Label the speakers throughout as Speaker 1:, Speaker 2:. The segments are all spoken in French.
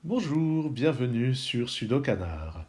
Speaker 1: Bonjour, bienvenue sur Sudokanar.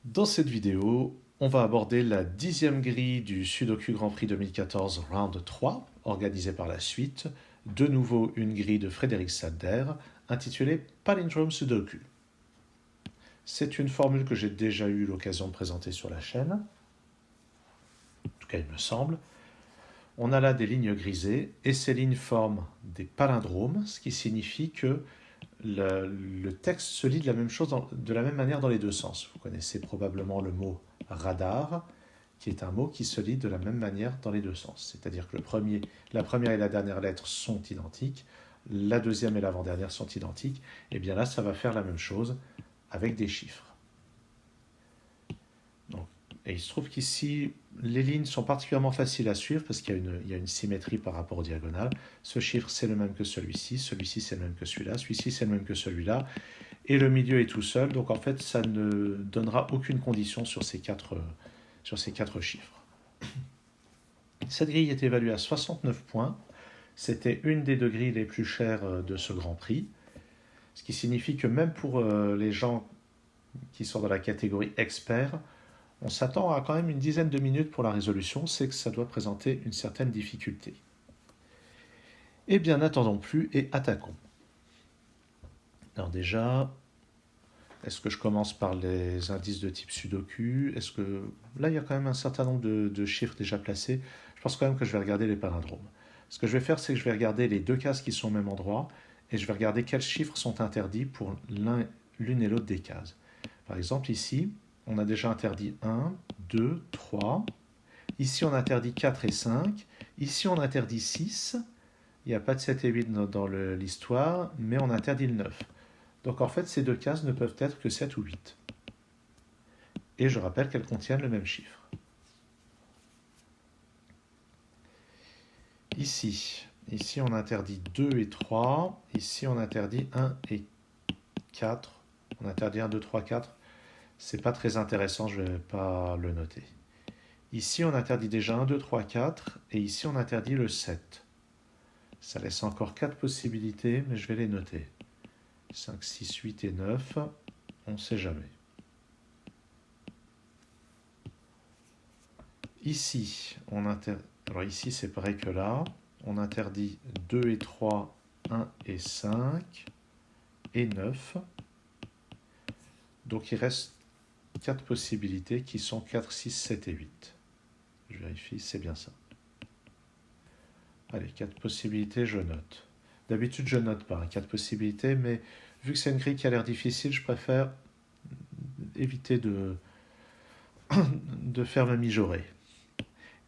Speaker 1: Dans cette vidéo, on va aborder la 10e grille du Sudoku Grand Prix 2014 Round 3, organisée par la suite, de nouveau une grille de Frédéric Sadder, intitulée Palindrome Sudoku. C'est une formule que j'ai déjà eu l'occasion de présenter sur la chaîne, en tout cas il me semble. On a là des lignes grisées, et ces lignes forment des palindromes, ce qui signifie que le texte se lit de la même manière dans les deux sens. Vous connaissez probablement le mot radar, qui est un mot qui se lit de la même manière dans les deux sens. C'est-à-dire que la première et la dernière lettre sont identiques, la deuxième et l'avant-dernière sont identiques, et bien là, ça va faire la même chose avec des chiffres. Donc, et il se trouve qu'ici, les lignes sont particulièrement faciles à suivre parce qu'il y a une symétrie par rapport aux diagonales. Ce chiffre, c'est le même que celui-ci c'est le même que celui-là, celui-ci, c'est le même que celui-là, et le milieu est tout seul, donc en fait, ça ne donnera aucune condition sur ces quatre chiffres. Cette grille est évaluée à 69 points. C'était une des deux grilles les plus chères de ce Grand Prix, ce qui signifie que même pour les gens qui sont dans la catégorie expert, on s'attend à quand même une dizaine de minutes pour la résolution, c'est que ça doit présenter une certaine difficulté. Eh bien, n'attendons plus et attaquons. Alors déjà, est-ce que je commence par les indices de type Sudoku? Est-ce que là, il y a quand même un certain nombre de chiffres déjà placés. Je pense quand même que je vais regarder les palindromes. Ce que je vais faire, c'est que je vais regarder les deux cases qui sont au même endroit et je vais regarder quels chiffres sont interdits pour l'une et l'autre des cases. Par exemple, ici, on a déjà interdit 1, 2, 3. Ici, on interdit 4 et 5. Ici, on interdit 6. Il n'y a pas de 7 et 8 dans l'histoire, mais on interdit le 9. Donc en fait, ces deux cases ne peuvent être que 7 ou 8. Et je rappelle qu'elles contiennent le même chiffre. Ici, on interdit 2 et 3. Ici, on interdit 1 et 4. On interdit 1, 2, 3, 4. C'est pas très intéressant, je ne vais pas le noter. Ici, on interdit déjà 1, 2, 3, 4. Et ici, on interdit le 7. Ça laisse encore 4 possibilités, mais je vais les noter. 5, 6, 8 et 9. On ne sait jamais. Ici, alors ici, c'est pareil que là. On interdit 2 et 3, 1 et 5 et 9. Donc il reste 4 possibilités qui sont 4, 6, 7 et 8. Je vérifie, c'est bien ça. Allez, 4 possibilités, je note. D'habitude, je note pas 4 possibilités, mais vu que c'est une grille qui a l'air difficile, je préfère éviter de faire me mijorer.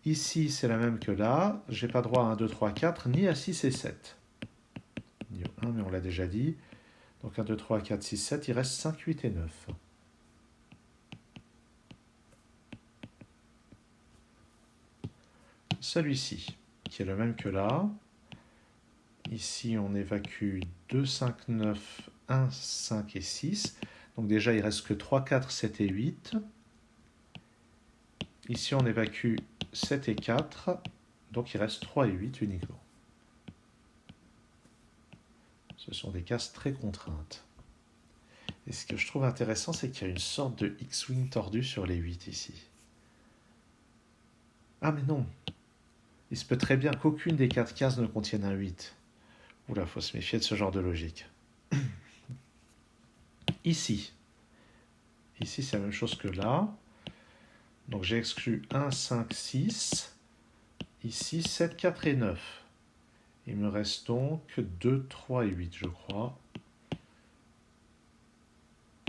Speaker 1: Ici, c'est la même que là. Je n'ai pas droit à 1, 2, 3, 4, ni à 6 et 7. Ni au 1, mais on l'a déjà dit. Donc 1, 2, 3, 4, 6, 7, il reste 5, 8 et 9. Celui-ci, qui est le même que là. Ici, on évacue 2, 5, 9, 1, 5 et 6. Donc déjà, il ne reste que 3, 4, 7 et 8. Ici, on évacue 7 et 4. Donc il reste 3 et 8 uniquement. Ce sont des cases très contraintes. Et ce que je trouve intéressant, c'est qu'il y a une sorte de X-Wing tordu sur les 8 ici. Ah mais non! Il se peut très bien qu'aucune des 4 cases ne contienne un 8. Oula, faut se méfier de ce genre de logique. Ici, c'est la même chose que là. Donc j'ai exclu 1, 5, 6. Ici, 7, 4 et 9. Il me reste donc 2, 3 et 8, je crois.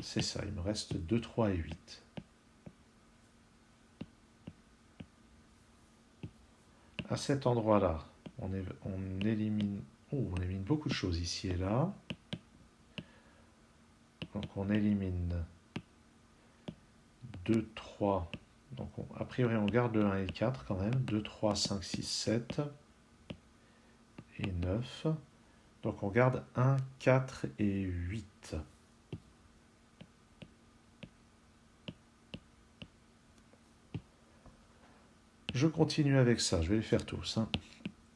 Speaker 1: C'est ça, il me reste 2, 3 et 8. À cet endroit-là, on élimine beaucoup de choses ici et là. Donc on élimine 2, 3. Donc a priori on garde le 1 et le 4 quand même. 2, 3, 5, 6, 7 et 9. Donc on garde 1, 4 et 8. Je continue avec ça, je vais les faire tous.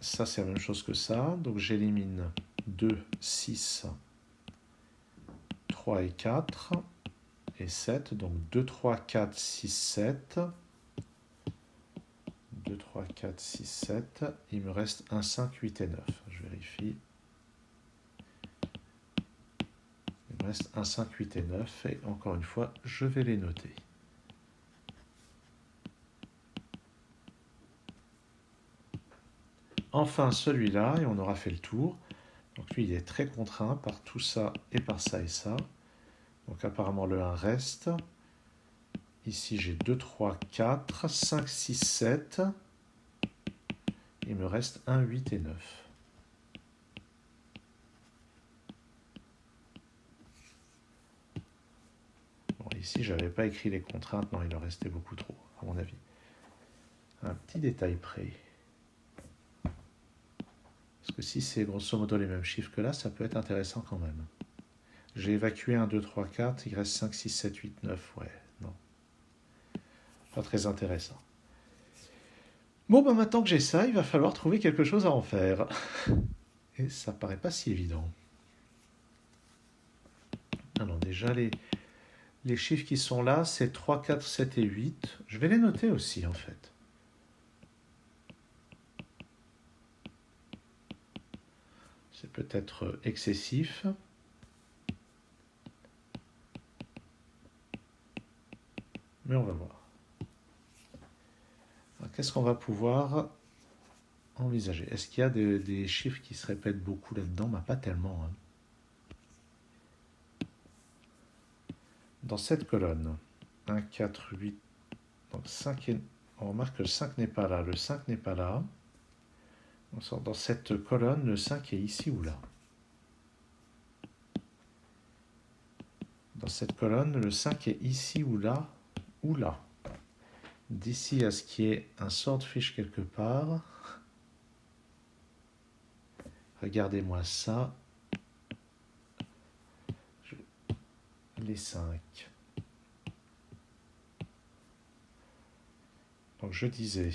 Speaker 1: Ça, c'est la même chose que ça. Donc j'élimine 2, 6, 3 et 4 et 7. Donc 2, 3, 4, 6, 7. 2, 3, 4, 6, 7. Il me reste 1, 5, 8 et 9. Je vérifie. Il me reste 1, 5, 8 et 9. Et encore une fois, je vais les noter. Enfin, celui-là, et on aura fait le tour. Donc lui, il est très contraint par tout ça et par ça et ça. Donc apparemment, le 1 reste. Ici, j'ai 2, 3, 4, 5, 6, 7. Il me reste 1, 8 et 9. Bon, ici, je n'avais pas écrit les contraintes. Non, il en restait beaucoup trop, à mon avis. Un petit détail près. Parce que si c'est grosso modo les mêmes chiffres que là, ça peut être intéressant quand même. J'ai évacué 1, 2, 3, 4. Il reste 5, 6, 7, 8, 9. Ouais, non. Pas très intéressant. Bon, ben maintenant que j'ai ça, il va falloir trouver quelque chose à en faire. Et ça paraît pas si évident. Alors déjà, les chiffres qui sont là, c'est 3, 4, 7 et 8. Je vais les noter aussi, en fait. C'est peut-être excessif. Mais on va voir. Qu'est-ce qu'on va pouvoir envisager? Est-ce qu'il y a des chiffres qui se répètent beaucoup là-dedans? Bah, pas tellement. Hein. Dans cette colonne, 1, 4, 8, donc 5 et... On remarque que le 5 n'est pas là, le 5 n'est pas là. Dans cette colonne, le 5 est ici ou là. Dans cette colonne, le 5 est ici ou là, ou là. D'ici à ce qu'il y ait un swordfish quelque part. Regardez-moi ça. Les 5. Donc je disais,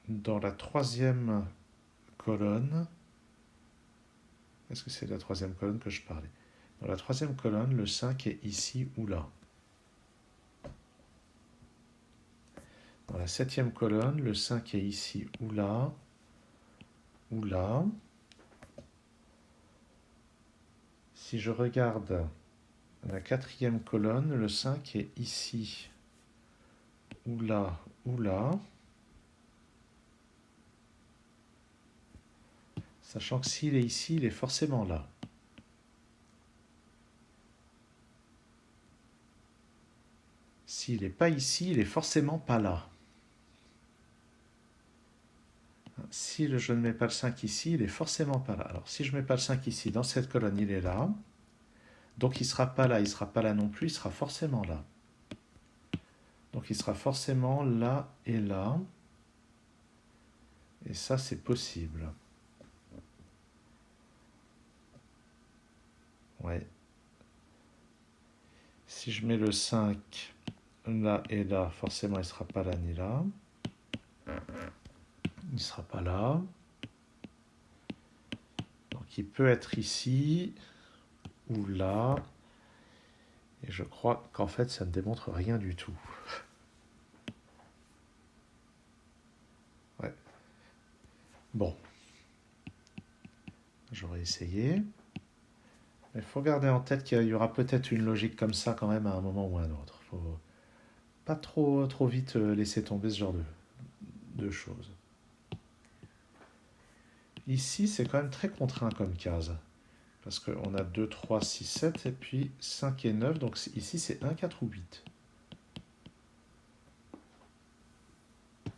Speaker 1: dans la troisième colonne, est-ce que c'est la troisième colonne que je parlais? Dans la troisième colonne, le 5 est ici ou là. Dans la septième colonne, le 5 est ici ou là, ou là. Si je regarde la quatrième colonne, le 5 est ici, ou là, ou là. Sachant que s'il est ici, il est forcément là. S'il n'est pas ici, il est forcément pas là. Si je ne mets pas le 5 ici, il est forcément pas là. Alors si je ne mets pas le 5 ici, dans cette colonne, il est là. Donc il ne sera pas là, il ne sera pas là non plus, il sera forcément là. Donc il sera forcément là et là. Et ça, c'est possible. Ouais. Si je mets le 5 là et là, forcément, il ne sera pas là ni là. Il ne sera pas là. Donc il peut être ici ou là. Et je crois qu'en fait, ça ne démontre rien du tout. Ouais. Bon. J'aurais essayé. Il faut garder en tête qu'il y aura peut-être une logique comme ça quand même à un moment ou à un autre. Il ne faut pas trop vite laisser tomber ce genre de choses. Ici, c'est quand même très contraint comme case. Parce qu'on a 2, 3, 6, 7, et puis 5 et 9. Donc ici, c'est 1, 4 ou 8.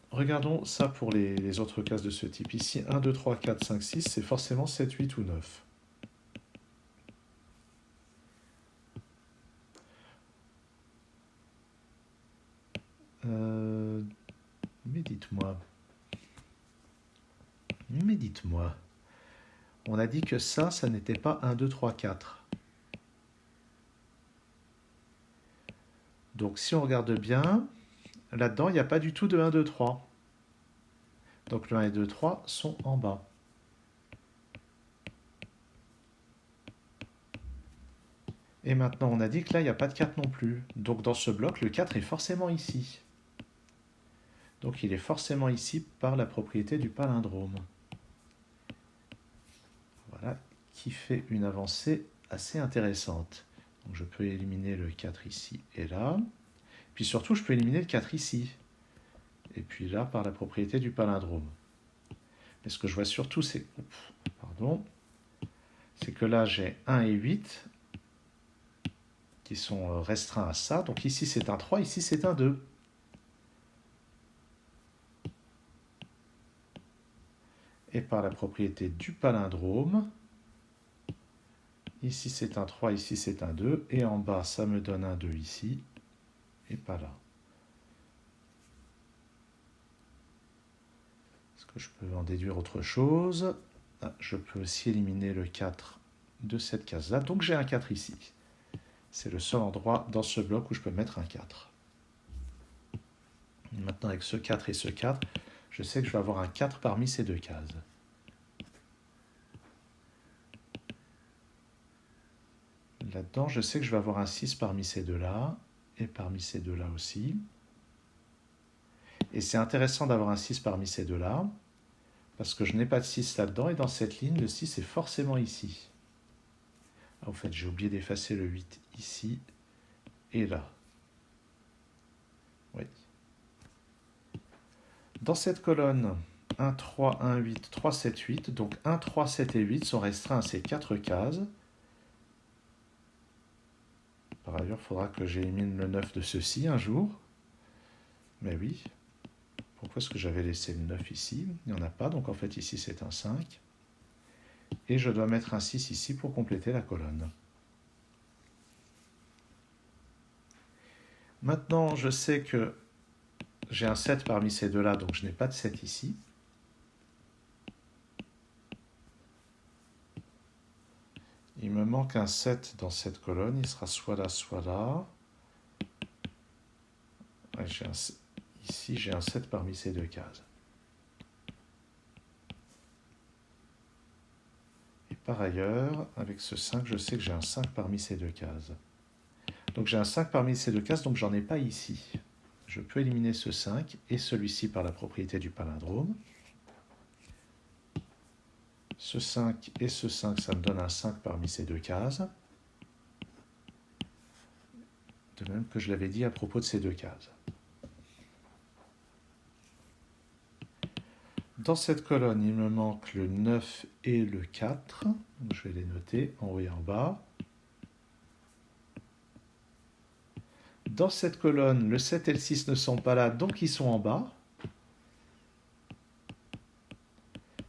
Speaker 1: Regardons ça pour les autres cases de ce type. Ici, 1, 2, 3, 4, 5, 6, c'est forcément 7, 8 ou 9. Mais dites-moi. Mais dites-moi. On a dit que ça n'était pas 1, 2, 3, 4. Donc si on regarde bien, là-dedans, il n'y a pas du tout de 1, 2, 3. Donc le 1 et 2, 3 sont en bas. Et maintenant, on a dit que là, il n'y a pas de 4 non plus. Donc dans ce bloc, le 4 est forcément ici. Donc il est forcément ici par la propriété du palindrome. Voilà, qui fait une avancée assez intéressante. Donc je peux éliminer le 4 ici et là. Puis surtout, je peux éliminer le 4 ici. Et puis là, par la propriété du palindrome. Mais ce que je vois surtout, c'est... Pardon. C'est que là, j'ai 1 et 8 qui sont restreints à ça. Donc ici, c'est un 3, ici, c'est un 2. Et par la propriété du palindrome, ici, c'est un 3, ici, c'est un 2. Et en bas, ça me donne un 2 ici, et pas là. Est-ce que je peux en déduire autre chose? Je peux aussi éliminer le 4 de cette case-là. Donc j'ai un 4 ici. C'est le seul endroit dans ce bloc où je peux mettre un 4. Maintenant, avec ce 4 et ce 4, je sais que je vais avoir un 4 parmi ces deux cases. Là-dedans, je sais que je vais avoir un 6 parmi ces deux-là, et parmi ces deux-là aussi. Et c'est intéressant d'avoir un 6 parmi ces deux-là, parce que je n'ai pas de 6 là-dedans, et dans cette ligne, le 6 est forcément ici. En fait, j'ai oublié d'effacer le 8 ici et là. Oui. Dans cette colonne, 1, 3, 1, 8, 3, 7, 8, donc 1, 3, 7 et 8 sont restreints à ces 4 cases. Par ailleurs, il faudra que j'élimine le 9 de ceci un jour. Mais oui. Pourquoi est-ce que j'avais laissé le 9 ici? Il n'y en a pas, donc en fait ici c'est un 5. Et je dois mettre un 6 ici pour compléter la colonne. Maintenant, je sais que j'ai un 7 parmi ces deux-là, donc je n'ai pas de 7 ici. Il me manque un 7 dans cette colonne, il sera soit là, soit là. Ouais, ici, j'ai un 7 parmi ces deux cases. Et par ailleurs, avec ce 5, je sais que j'ai un 5 parmi ces deux cases. Donc j'ai un 5 parmi ces deux cases, donc j'en ai pas ici. Je peux éliminer ce 5 et celui-ci par la propriété du palindrome. Ce 5 et ce 5, ça me donne un 5 parmi ces deux cases. De même que je l'avais dit à propos de ces deux cases. Dans cette colonne, il me manque le 9 et le 4. Donc je vais les noter en haut et en bas. Dans cette colonne, le 7 et le 6 ne sont pas là, donc ils sont en bas.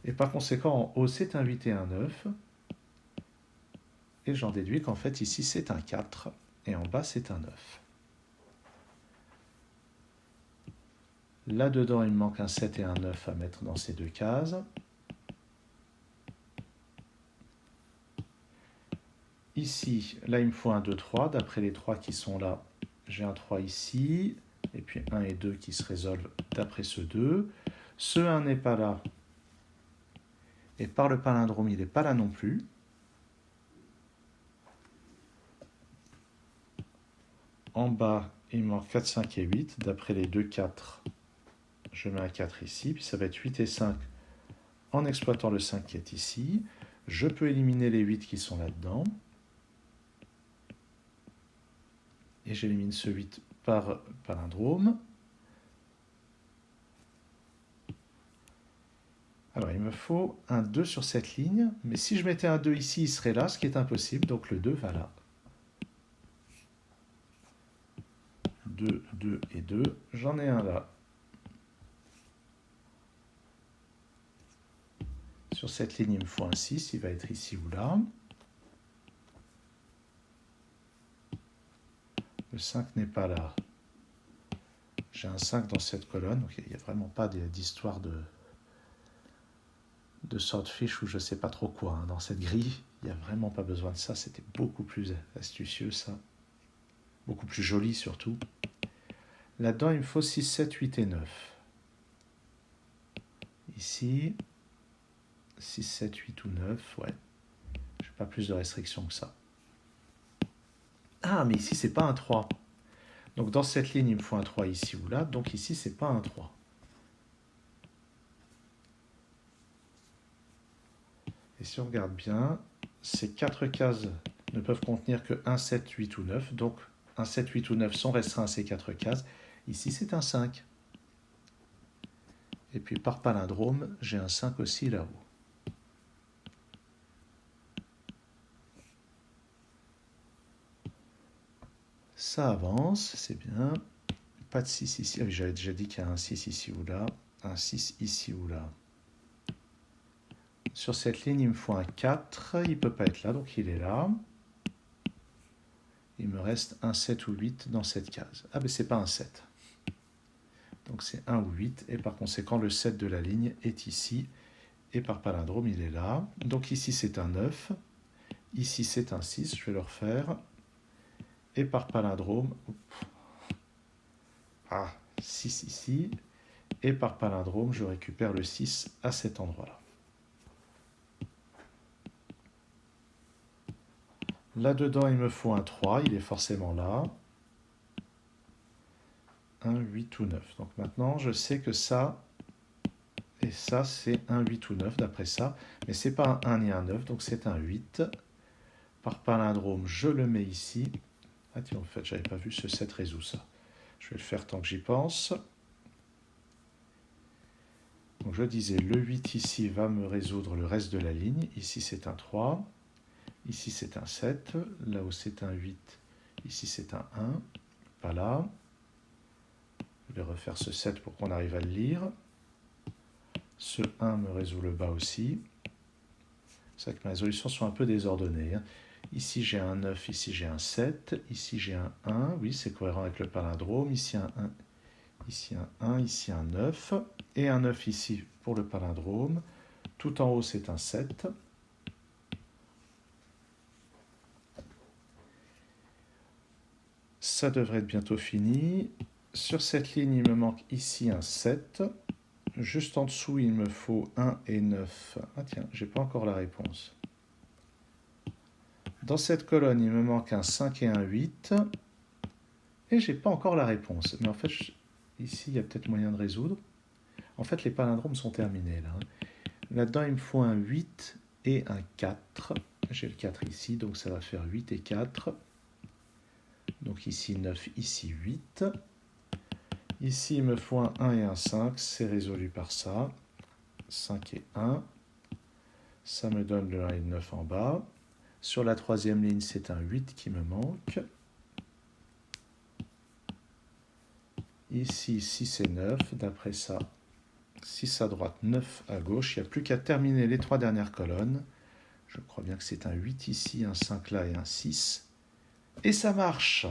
Speaker 1: Et par conséquent, en haut, c'est un 8 et un 9. Et j'en déduis qu'en fait, ici, c'est un 4. Et en bas, c'est un 9. Là-dedans, il me manque un 7 et un 9 à mettre dans ces deux cases. Ici, là, il me faut un 2, 3. D'après les 3 qui sont là, j'ai un 3 ici. Et puis 1 et 2 qui se résolvent d'après ce 2. Ce 1 n'est pas là. Et par le palindrome, il n'est pas là non plus. En bas, il me manque 4, 5 et 8. D'après les 2, 4, je mets un 4 ici. Puis ça va être 8 et 5 en exploitant le 5 qui est ici. Je peux éliminer les 8 qui sont là-dedans. Et j'élimine ce 8 par palindrome. Alors, il me faut un 2 sur cette ligne. Mais si je mettais un 2 ici, il serait là, ce qui est impossible. Donc le 2 va là. 2, 2 et 2. J'en ai un là. Sur cette ligne, il me faut un 6. Il va être ici ou là. Le 5 n'est pas là. J'ai un 5 dans cette colonne. Donc il n'y a vraiment pas d'histoire de swordfish ou je ne sais pas trop quoi. Dans cette grille, il n'y a vraiment pas besoin de ça. C'était beaucoup plus astucieux, ça. Beaucoup plus joli, surtout. Là-dedans, il me faut 6, 7, 8 et 9. Ici, 6, 7, 8 ou 9, ouais. Je n'ai pas plus de restrictions que ça. Ah, mais ici, c'est pas un 3. Donc dans cette ligne, il me faut un 3 ici ou là. Donc ici, c'est pas un 3. Et si on regarde bien, ces 4 cases ne peuvent contenir que 1, 7, 8 ou 9. Donc 1, 7, 8 ou 9 sont restreints à ces 4 cases. Ici, c'est un 5. Et puis par palindrome, j'ai un 5 aussi là-haut. Ça avance, c'est bien. Pas de 6 ici. Ah oui, j'avais déjà dit qu'il y a un 6 ici ou là. Un 6 ici ou là. Sur cette ligne, il me faut un 4. Il ne peut pas être là, donc il est là. Il me reste un 7 ou 8 dans cette case. Ah, mais c'est pas un 7. Donc c'est 1 ou 8. Et par conséquent, le 7 de la ligne est ici. Et par palindrome, il est là. Donc ici, c'est un 9. Ici, c'est un 6. Je vais le refaire. Et par palindrome, 6 ici. Et par palindrome, je récupère le 6 à cet endroit-là. Là-dedans, il me faut un 3. Il est forcément là. 1, 8 ou 9. Donc maintenant, je sais que ça et ça, c'est un 8 ou 9 d'après ça. Mais ce n'est pas un 1 ni un 9, donc c'est un 8. Par palindrome, je le mets ici. Ah tiens, en fait, je n'avais pas vu ce 7 résout ça. Je vais le faire tant que j'y pense. Donc je disais, le 8 ici va me résoudre le reste de la ligne. Ici, c'est un 3. Ici, c'est un 7. Là-haut, c'est un 8. Ici, c'est un 1. Pas là. Je vais refaire ce 7 pour qu'on arrive à le lire. Ce 1 me résout le bas aussi. C'est vrai que mes résolutions sont un peu désordonnées. Ici, j'ai un 9, ici, j'ai un 7. Ici, j'ai un 1. Oui, c'est cohérent avec le palindrome. Ici, un 1. Ici, un 1. Ici, un 9. Et un 9 ici pour le palindrome. Tout en haut, c'est un 7. Ça devrait être bientôt fini. Sur cette ligne, il me manque ici un 7. Juste en dessous, il me faut 1 et 9. Ah tiens, j'ai pas encore la réponse. Dans cette colonne, il me manque un 5 et un 8. Et j'ai pas encore la réponse. Mais en fait, ici, il y a peut-être moyen de résoudre. En fait, les palindromes sont terminés là. Là-dedans, il me faut un 8 et un 4. J'ai le 4 ici, donc ça va faire 8 et 4. Donc ici 9, ici 8. Ici, il me faut un 1 et un 5. C'est résolu par ça. 5 et 1. Ça me donne le 1 et le 9 en bas. Sur la troisième ligne, c'est un 8 qui me manque. Ici, 6 et 9. D'après ça, 6 à droite, 9 à gauche. Il n'y a plus qu'à terminer les 3 dernières colonnes. Je crois bien que c'est un 8 ici, un 5 là et un 6. Et ça marche!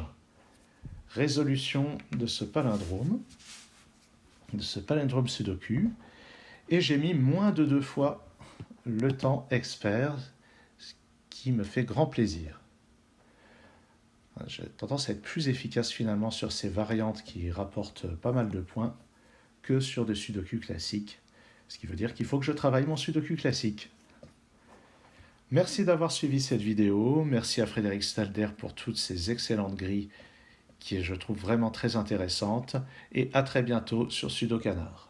Speaker 1: Résolution de ce palindrome sudoku. Et j'ai mis moins de 2 fois le temps expert, ce qui me fait grand plaisir. J'ai tendance à être plus efficace finalement sur ces variantes qui rapportent pas mal de points que sur des sudoku classiques. Ce qui veut dire qu'il faut que je travaille mon sudoku classique. Merci d'avoir suivi cette vidéo. Merci à Frédéric Stalder pour toutes ces excellentes grilles qui je trouve vraiment très intéressantes. Et à très bientôt sur Sudocanard.